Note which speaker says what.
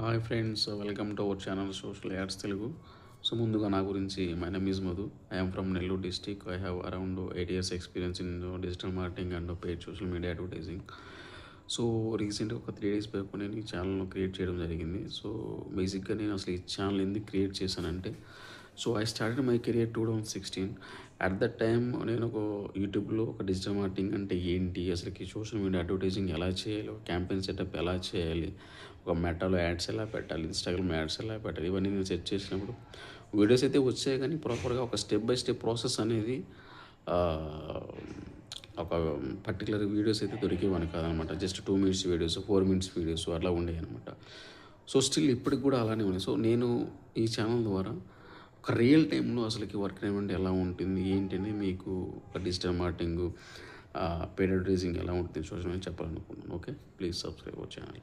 Speaker 1: Hi friends, welcome to our channel social ads Telugu. So ముందుగా నా గురించి, my name is Madhu. I'm from Nellore district. I have around 8 years experience in digital marketing and paid social media advertising. So రీసెంట్గా ఒక 3 days back నేను ఈ ఛానల్ను create చేయడం జరిగింది. సో బేసిక్గా నేను అసలు ఈ ఛానల్ ఎందుకు క్రియేట్ చేశానంటే, so I started my career 2016. At that time నేను ఒక యూట్యూబ్లో ఒక డిజిటల్ మార్కెటింగ్ అంటే ఏంటి, అసలుకి సోషల్ మీడియా అడ్వర్టైజింగ్ ఎలా చేయాలి, ఒక క్యాంపెయిన్ సెటప్ ఎలా చేయాలి, ఒక మెటాలో యాడ్స్ ఎలా పెట్టాలి, ఇన్స్టాగ్రామ్ యాడ్స్ ఎలా పెట్టాలి, ఇవన్నీ నేను సెట్ చేసినప్పుడు వీడియోస్ అయితే వచ్చాయి. కానీ ప్రాపర్గా ఒక స్టెప్ బై స్టెప్ ప్రాసెస్ అనేది ఒక పర్టికులర్ వీడియోస్ అయితే దొరికేవని కాదనమాట. Just 2 minutes videos, 4 minutes videos అట్లా ఉండేవి అనమాట. సో స్టిల్ ఇప్పటికి కూడా అలానే ఉన్నాయి. సో నేను ఈ ఛానల్ ద్వారా ఒక రియల్ టైంలో అసలుకి వర్క్ ఎన్విరాన్మెంట్ ఎలా ఉంటుంది, ఏంటని మీకు ఒక డిజిటల్ మార్కెటింగ్, పెయిడ్ అడ్వర్టైజింగ్ ఎలా ఉంటుంది సోషల్ మీడియా చెప్పాలనుకుంటున్నాను. Okay, please subscribe our channel.